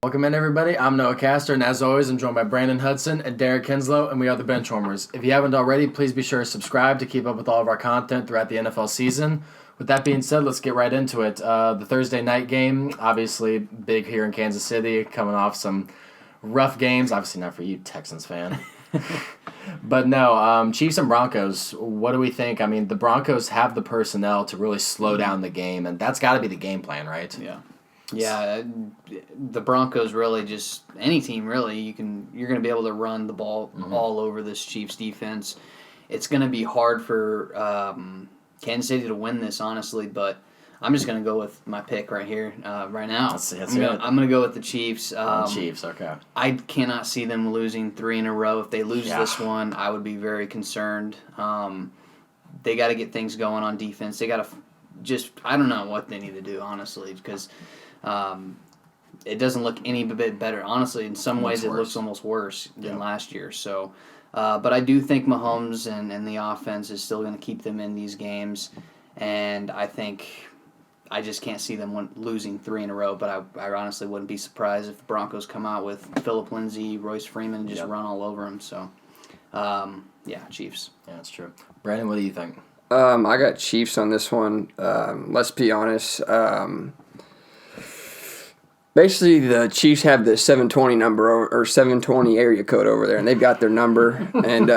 Welcome in, everybody. I'm Noah Castor, and as always, I'm joined by Brandon Hudson and Derek Kinslow, and we are the Benchwarmers. If you haven't already, please be sure to subscribe to keep up with all of our content throughout the NFL season. With that being said, let's get right into it. The Thursday night game, obviously big here in Kansas City, coming off some rough games. Obviously not for you, Texans fan. But no, Chiefs and Broncos, what do we think? I mean, the Broncos have the personnel to really slow down the game, and that's got to be the game plan, right? Yeah, the Broncos really just any team really you're going to be able to run the ball all over this Chiefs defense. It's going to be hard for Kansas City to win this, honestly, but I'm just going to go with my pick right here, right now. I'm going to go with the Chiefs. Chiefs, okay. I cannot see them losing 3 in a row. If they lose this one, I would be very concerned. They got to get things going on defense. They got to I don't know what they need to do, honestly, because it doesn't look any bit better. Honestly, in some ways, it looks almost worse than last year. So, but I do think Mahomes and the offense is still going to keep them in these games, and I just can't see them losing 3 in a row. But I honestly wouldn't be surprised if the Broncos come out with Phillip Lindsay, Royce Freeman, and just run all over them. So, Chiefs. Yeah, that's true. Brandon, what do you think? I got Chiefs on this one. Let's be honest. Basically, the Chiefs have the 720 number or 720 area code over there, and they've got their number. And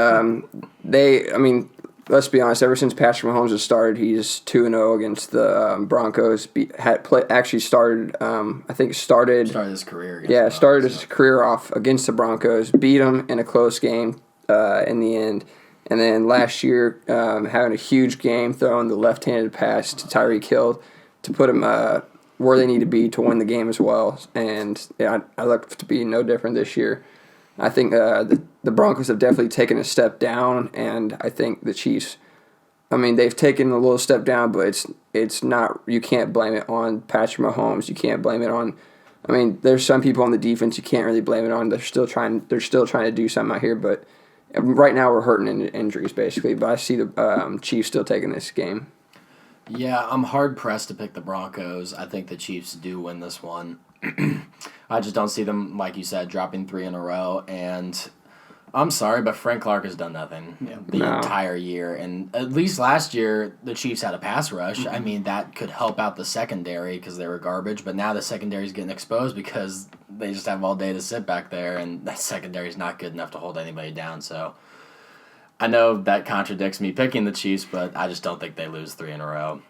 let's be honest. Ever since Patrick Mahomes has started, he's 2-0 against the Broncos. Started his career. Started his career off against the Broncos. Beat them in a close game in the end. And then last year, having a huge game, throwing the left-handed pass to Tyreek Hill to put him where they need to be to win the game as well. And I look to be no different this year. I think the Broncos have definitely taken a step down, and I think the Chiefs, they've taken a little step down, but it's not. You can't blame it on Patrick Mahomes. You can't blame it on. There's some people on the defense you can't really blame it on. They're still trying to do something out here, but right now we're hurting in injuries basically. But I see the Chiefs still taking this game. Yeah, I'm hard-pressed to pick the Broncos. I think the Chiefs do win this one. I just don't see them, like you said, dropping 3 in a row. And I'm sorry, but Frank Clark has done nothing the entire year. And at least last year, the Chiefs had a pass rush. That could help out the secondary because they were garbage. But now the secondary is getting exposed because they just have all day to sit back there, and that secondary is not good enough to hold anybody down. So I know that contradicts me picking the Chiefs, but I just don't think they lose 3 in a row.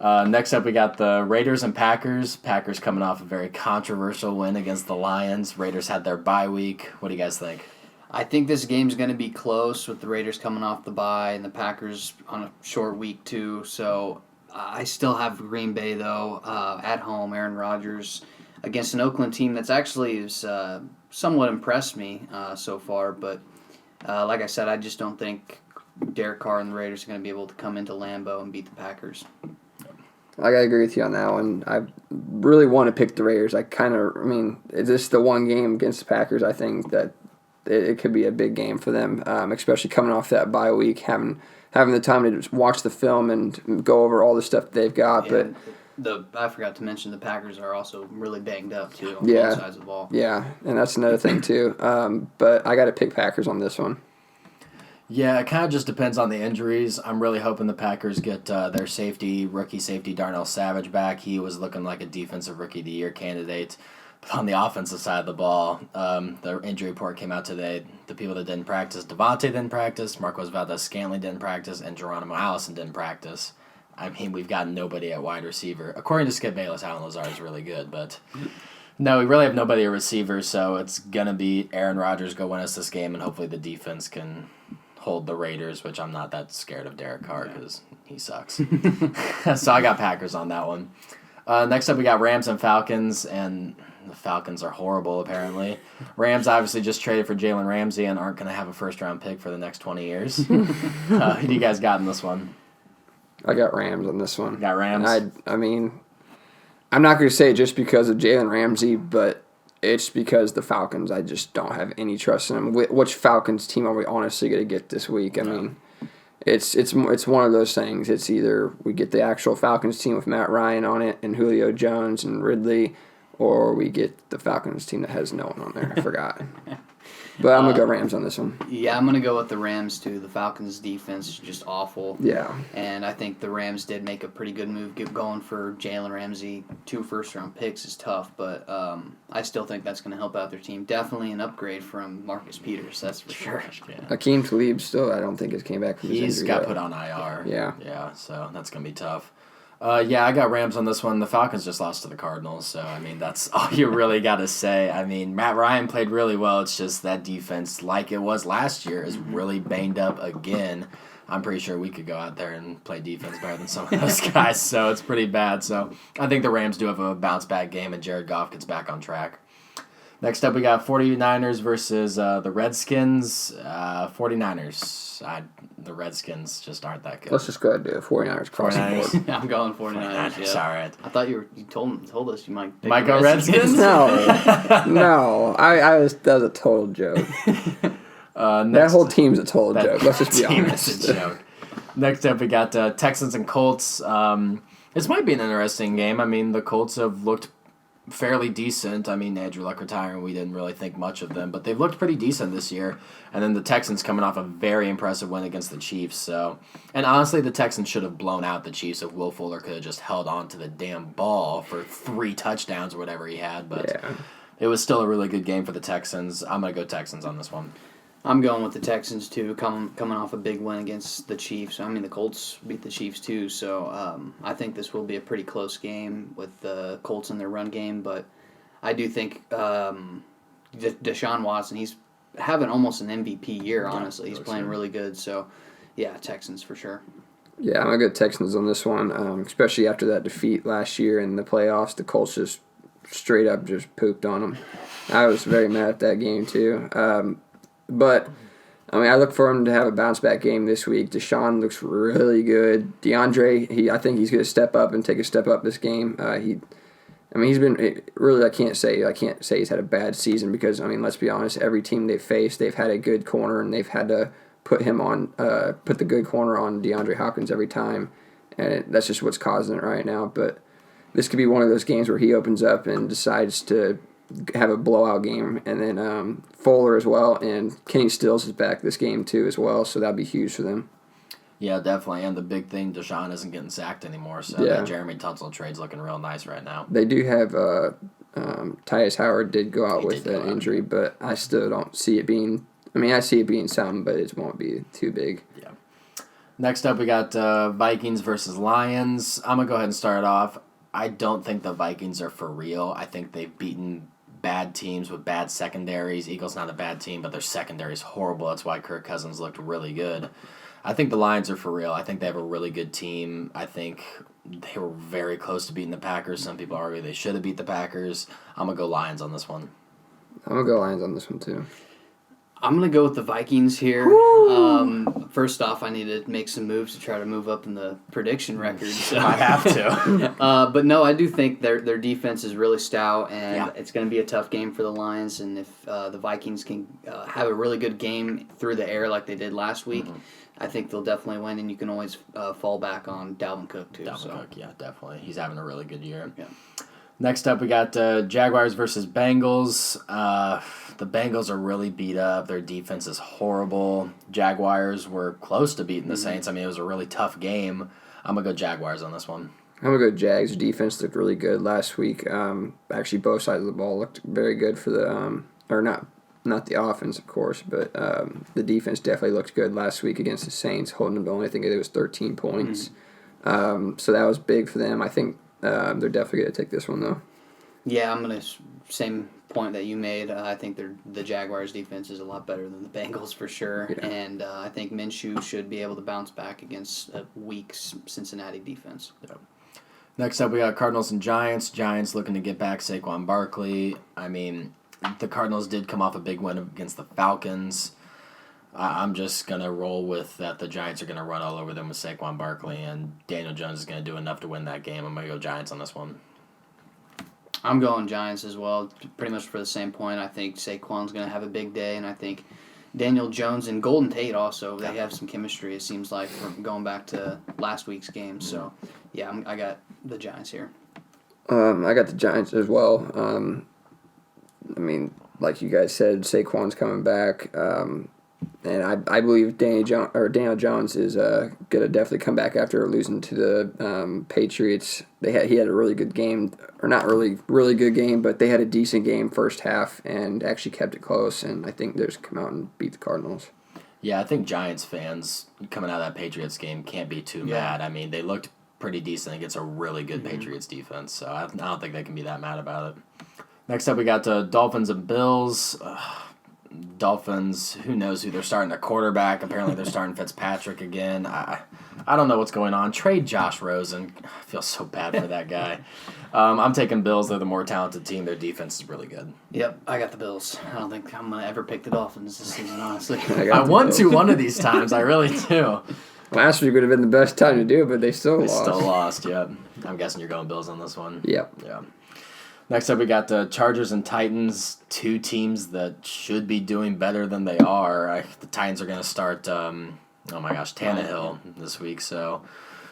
Next up, we got the Raiders and Packers. Packers coming off a very controversial win against the Lions. Raiders had their bye week. What do you guys think? I think this game's going to be close with the Raiders coming off the bye and the Packers on a short week too. So I still have Green Bay, though, at home, Aaron Rodgers, against an Oakland team that's actually somewhat impressed me so far, but like I said, I just don't think Derek Carr and the Raiders are going to be able to come into Lambeau and beat the Packers. I gotta agree with you on that one. I really want to pick the Raiders. Is this the one game against the Packers? I think that it could be a big game for them, especially coming off that bye week, having the time to just watch the film and go over all the stuff that they've got. Yeah, but I forgot to mention the Packers are also really banged up too on both sides of the ball. Yeah, and that's another thing too. But I got to pick Packers on this one. Yeah, it kind of just depends on the injuries. I'm really hoping the Packers get their rookie safety, Darnell Savage, back. He was looking like a defensive rookie of the year candidate. But on the offensive side of the ball, the injury report came out today. The people that didn't practice, Devontae didn't practice, Marquez Valdes-Scantling didn't practice, and Geronimo Allison didn't practice. We've got nobody at wide receiver. According to Skip Bayless, Alan Lazard is really good, but no, we really have nobody at receiver, so it's going to be Aaron Rodgers go win us this game, and hopefully the defense can hold the Raiders, which I'm not that scared of Derek Carr because he sucks. So I got Packers on that one. Next up, we got Rams and Falcons, and the Falcons are horrible, apparently. Rams obviously just traded for Jalen Ramsey and aren't going to have a first-round pick for the next 20 years. Who do you guys got in this one? I got Rams on this one. Got Rams? I'm not going to say it just because of Jalen Ramsey, but it's because the Falcons, I just don't have any trust in them. Which Falcons team are we honestly going to get this week? It's one of those things. It's either we get the actual Falcons team with Matt Ryan on it and Julio Jones and Ridley, or we get the Falcons team that has no one on there. I forgot. But I'm going to go Rams on this one. Yeah, I'm going to go with the Rams, too. The Falcons' defense is just awful. Yeah. And I think the Rams did make a pretty good move going for Jalen Ramsey. 2 first-round picks is tough, but I still think that's going to help out their team. Definitely an upgrade from Marcus Peters, that's for sure. Yeah. Akeem Talib still, I don't think, has came back from his He's injury got yet. put on IR. Yeah. Yeah, so that's going to be tough. Yeah, I got Rams on this one. The Falcons just lost to the Cardinals, so, I mean, that's all you really got to say. I mean, Matt Ryan played really well. It's just that defense, like it was last year, is really banged up again. I'm pretty sure we could go out there and play defense better than some of those guys, so it's pretty bad. So I think the Rams do have a bounce-back game, and Jared Goff gets back on track. Next up, we got 49ers versus the Redskins. 49ers. The Redskins just aren't that good. Let's just go ahead and do it. 49ers cross the 49ers. board. I'm going 49ers, yeah. All right. I thought you told us you might pick Might the go Redskins? No. That was a total joke. That whole team's a total joke. Let's just be team honest. is a joke. Next up, we got Texans and Colts. This might be an interesting game. I mean, the Colts have looked fairly decent. I mean, Andrew Luck retiring, we didn't really think much of them, but they've looked pretty decent this year. And then the Texans coming off a very impressive win against the Chiefs. So, and honestly, the Texans should have blown out the Chiefs if Will Fuller could have just held on to the damn ball for 3 touchdowns or whatever he had. But Yeah. it was still a really good game for the Texans. I'm going to go Texans on this one. I'm going with the Texans, too, coming off a big win against the Chiefs. I mean, the Colts beat the Chiefs, too, so I think this will be a pretty close game with the Colts in their run game, but I do think Deshaun Watson, he's having almost an MVP year, honestly. He's playing really good, so, yeah, Texans for sure. Yeah, I'm going to go Texans on this one, especially after that defeat last year in the playoffs. The Colts just straight up just pooped on them. I was very mad at that game, too. But, I mean, I look for him to have a bounce-back game this week. Deshaun looks really good. DeAndre, I think he's going to step up and take a step up this game. He's been really. I can't say he's had a bad season because, I mean, let's be honest. Every team they've faced, they've had a good corner, and they've had to put the good corner on DeAndre Hopkins every time, and that's just what's causing it right now. But this could be one of those games where he opens up and decides to have a blowout game, and then Fuller as well, and Kenny Stills is back this game too as well, so that'd be huge for them. Yeah, definitely. And the big thing, Deshaun isn't getting sacked anymore, so Yeah. that Jeremy Tunsil trade's looking real nice right now. They do have Tyus Howard did go out He with did go an out. injury, but I still don't see it being. I mean, I see it being something, but it won't be too big. Yeah. Next up, we got Vikings versus Lions. I'm going to go ahead and start it off. I don't think the Vikings are for real. I think they've beaten bad teams with bad secondaries. Eagles not a bad team, but their secondary is horrible. That's why Kirk Cousins looked really good. I think the Lions are for real. I think they have a really good team. I think they were very close to beating the Packers. Some people argue they should have beat the Packers. I'm going to go Lions on this one. I'm gonna go Lions on this one too. I'm going to go with the Vikings here. First off, I need to make some moves to try to move up in the prediction record. So. I have to. But no, I do think their defense is really stout, and Yeah. it's going to be a tough game for the Lions. And if the Vikings can have a really good game through the air like they did last week, I think they'll definitely win, and you can always fall back on Dalvin Cook, too. Dalvin Cook, yeah, definitely. He's having a really good year. Yeah. Next up, we got Jaguars versus Bengals. The Bengals are really beat up. Their defense is horrible. Jaguars were close to beating the Saints. I mean, it was a really tough game. I'm going to go Jaguars on this one. I'm gonna go Jags. Their defense looked really good last week. Actually, both sides of the ball looked very good for the or not the offense, of course, but the defense definitely looked good last week against the Saints, holding them to only, I think it was 13 points. So that was big for them. I think they're definitely going to take this one, though. Yeah, I'm going to same point that you made. I think the Jaguars' defense is a lot better than the Bengals for sure, Yeah. and I think Minshew should be able to bounce back against a weak Cincinnati defense. Yep. Next up, we got Cardinals and Giants. Giants looking to get back Saquon Barkley. I mean, the Cardinals did come off a big win against the Falcons. I'm just going to roll with that the Giants are going to run all over them with Saquon Barkley, and Daniel Jones is going to do enough to win that game. I'm going to go Giants on this one. I'm going Giants as well, pretty much for the same point. I think Saquon's going to have a big day, and I think Daniel Jones and Golden Tate also, they have some chemistry, it seems like, from going back to last week's game. So, yeah, I got the Giants here. I got the Giants as well. I mean, like you guys said, Saquon's coming back, and I believe Daniel Jones is gonna definitely come back after losing to the Patriots. He had a really good game, or not really good game, but they had a decent game first half and actually kept it close. And I think they're just come out and beat the Cardinals. Yeah, I think Giants fans coming out of that Patriots game can't be too mad. I mean, they looked pretty decent against a really good Patriots defense, so I don't think they can be that mad about it. Next up, we got the Dolphins and Bills. Dolphins, who knows who they're starting a quarterback. Apparently, they're starting Fitzpatrick again. I don't know what's going on. Trade Josh Rosen. I feel so bad for that guy. I'm taking Bills. They're the more talented team. Their defense is really good. Yep, I got the Bills. I don't think I'm going to ever pick the Dolphins this season, honestly. I want to one of these times. I really do. Last week would have been the best time to do it, but they still lost. They still lost, yep. I'm guessing you're going Bills on this one. Yep. Yeah. Next up, we got the Chargers and Titans, two teams that should be doing better than they are. The Titans are going to start, Tannehill this week. So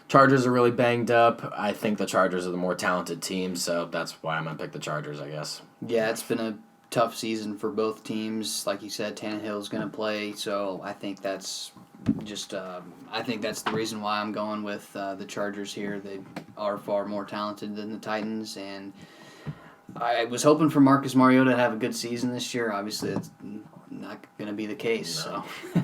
Chargers are really banged up. I think the Chargers are the more talented team, so that's why I'm going to pick the Chargers, I guess. Yeah, it's been a tough season for both teams. Like you said, Tannehill's going to play, so I think that's just I think that's the reason why I'm going with the Chargers here. They are far more talented than the Titans, and I was hoping for Marcus Mariota to have a good season this year. Obviously, it's not going to be the case. No. So,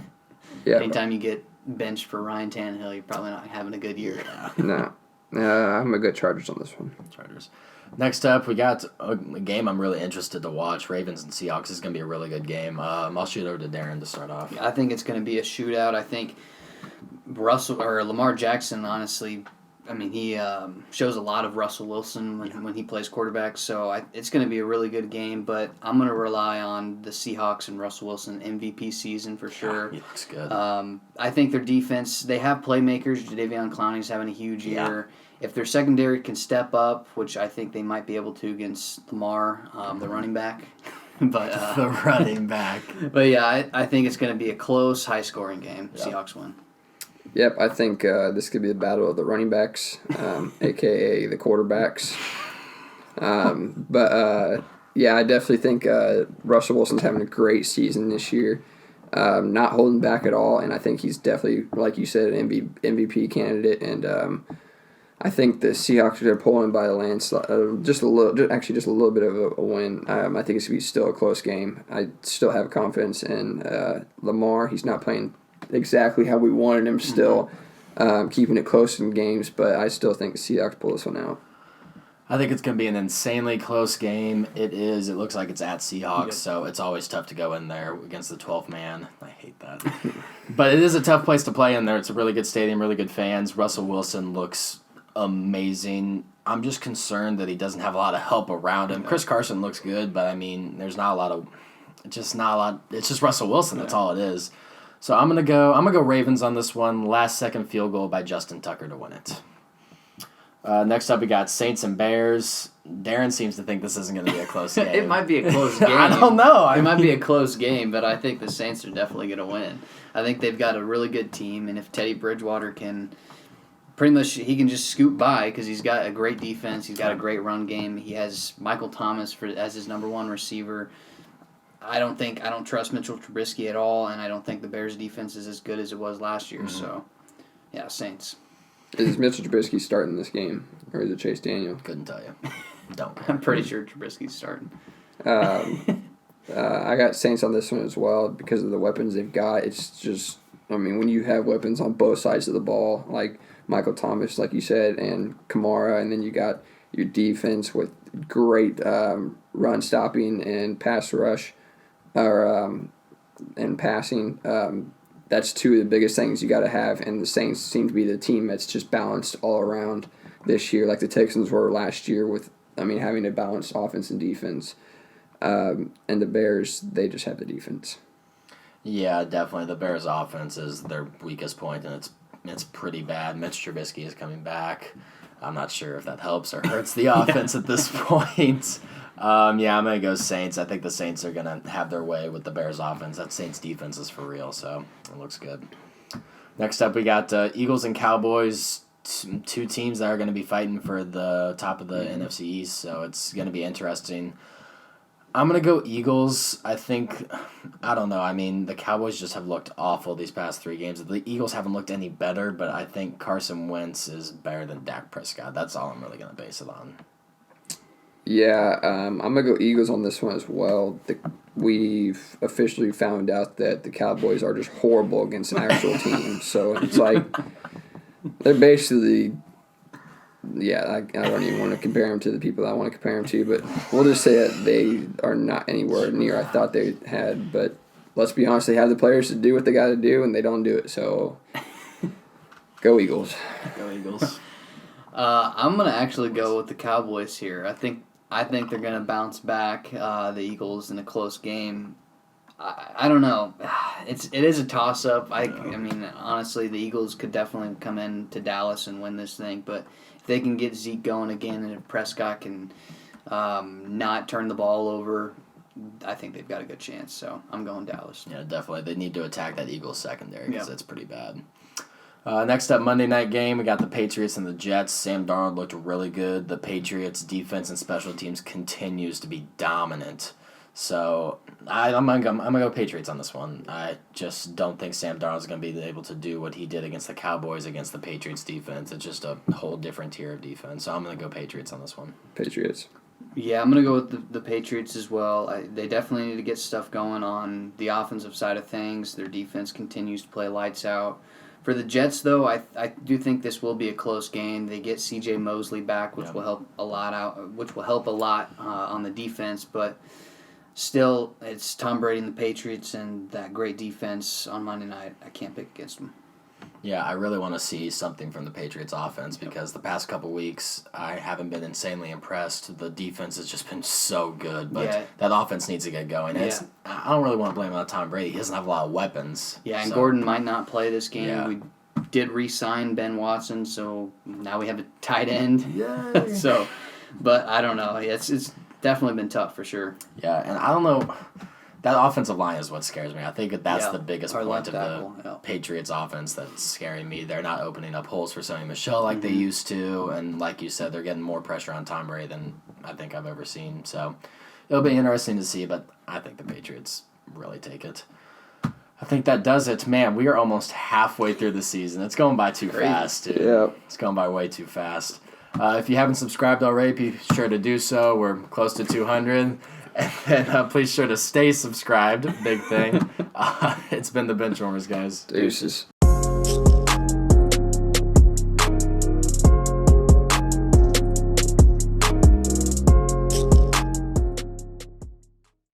Yeah. anytime you get benched for Ryan Tannehill, you're probably not having a good year. No. I'm a good Chargers on this one. Chargers. Next up, we got a game I'm really interested to watch. Ravens and Seahawks. This is going to be a really good game. I'll shoot over to Darren to start off. I think it's going to be a shootout. I think Lamar Jackson, honestly, I mean, he shows a lot of Russell Wilson when he plays quarterback, so it's going to be a really good game, but I'm going to rely on the Seahawks and Russell Wilson MVP season for sure. He looks good. I think their defense, they have playmakers. Jadeveon Clowney's having a huge year. If their secondary can step up, which I think they might be able to against Lamar, the running back. But the running back. But yeah, I think it's going to be a close, high-scoring game. Yep. Seahawks win. Yep, I think this could be the battle of the running backs, a.k.a. the quarterbacks. I definitely think Russell Wilson's having a great season this year, not holding back at all, and I think he's definitely, like you said, an MVP candidate, and I think the Seahawks are going to pull him by a landslide, just a little bit of a win. I think it's going to be still a close game. I still have confidence in Lamar. He's not playing exactly how we wanted him still, keeping it close in games, but I still think the Seahawks pull this one out. I think it's going to be an insanely close game. It is. It looks like it's at Seahawks, so it's always tough to go in there against the 12th man. I hate that. But it is a tough place to play in there. It's a really good stadium, really good fans. Russell Wilson looks amazing. I'm just concerned that he doesn't have a lot of help around him. Chris Carson looks good, but I mean, there's not a lot of. It's just Russell Wilson. That's all it is. So I'm gonna go Ravens on this one. Last second field goal by Justin Tucker to win it. Next up, we got Saints and Bears. Darren seems to think this isn't going to be a close game. It might be a close game. I don't know. It might be a close game, but I think the Saints are definitely going to win. I think they've got a really good team, and if Teddy Bridgewater can pretty much, he can just scoot by because he's got a great defense. He's got a great run game. He has Michael Thomas as his number one receiver. I don't trust Mitchell Trubisky at all, and I don't think the Bears' defense is as good as it was last year. Mm-hmm. So, yeah, Saints. Is Mitchell Trubisky starting this game, or is it Chase Daniel? Couldn't tell you. Don't. I'm pretty sure Trubisky's starting. I got Saints on this one as well because of the weapons they've got. It's just, I mean, when you have weapons on both sides of the ball, like Michael Thomas, like you said, and Kamara, and then you got your defense with great run stopping and pass rush, and passing. That's two of the biggest things you got to have, and the Saints seem to be the team that's just balanced all around this year, like the Texans were last year with, having a balanced offense and defense. And the Bears, they just have the defense. Yeah, definitely. The Bears' offense is their weakest point, and it's pretty bad. Mitch Trubisky is coming back. I'm not sure if that helps or hurts the offense at this point. I'm going to go Saints. I think the Saints are going to have their way with the Bears' offense. That Saints' defense is for real, so it looks good. Next up, we got Eagles and Cowboys, two teams that are going to be fighting for the top of the NFC East, so it's going to be interesting. I'm going to go Eagles. I don't know. I mean, the Cowboys just have looked awful these past 3 games. The Eagles haven't looked any better, but I think Carson Wentz is better than Dak Prescott. That's all I'm really going to base it on. Yeah, I'm going to go Eagles on this one as well. We've officially found out that the Cowboys are just horrible against an actual team. So it's like they're basically, I don't even want to compare them to the people I want to compare them to, but we'll just say that they are not anywhere near I thought they had. But let's be honest, they have the players to do what they got to do, and they don't do it. So go Eagles. Go Eagles. I'm going to actually go with the Cowboys here. I think they're going to bounce back the Eagles in a close game. I don't know. It is a toss-up. I mean, honestly, the Eagles could definitely come into Dallas and win this thing. But if they can get Zeke going again and if Prescott can not turn the ball over, I think they've got a good chance. So I'm going Dallas. Yeah, definitely. They need to attack that Eagles secondary because it's pretty bad. Next up, Monday night game, we got the Patriots and the Jets. Sam Darnold looked really good. The Patriots' defense and special teams continues to be dominant. So I'm gonna go Patriots on this one. I just don't think Sam Darnold's gonna be able to do what he did against the Cowboys against the Patriots defense. It's just a whole different tier of defense. So I'm gonna go Patriots on this one. Patriots. Yeah, I'm going to go with the Patriots as well. They definitely need to get stuff going on the offensive side of things. Their defense continues to play lights out. For the Jets, though, I do think this will be a close game. They get C.J. Mosley back, which will help a lot on the defense. But still, it's Tom Brady and the Patriots and that great defense on Monday night. I can't pick against them. Yeah, I really want to see something from the Patriots offense because the past couple weeks I haven't been insanely impressed. The defense has just been so good, but that offense needs to get going. Yeah. I don't really want to blame it on Tom Brady. He doesn't have a lot of weapons. Yeah, and Gordon might not play this game. Yeah. We did re-sign Ben Watson, so now we have a tight end. Yeah. But I don't know. It's definitely been tough for sure. Yeah, and I don't know. That offensive line is what scares me. I think that's the biggest point of the Patriots offense that's scaring me. They're not opening up holes for Sonny Michel like they used to, and like you said, they're getting more pressure on Tom Brady than I think I've ever seen. So it'll be interesting to see, but I think the Patriots really take it. I think that does it. Man, we are almost halfway through the season. It's going by too fast, dude. Yeah. It's going by way too fast. If you haven't subscribed already, be sure to do so. We're close to 200. And then please sure to stay subscribed. Big thing. It's been the Benchwarmers, guys. Deuces.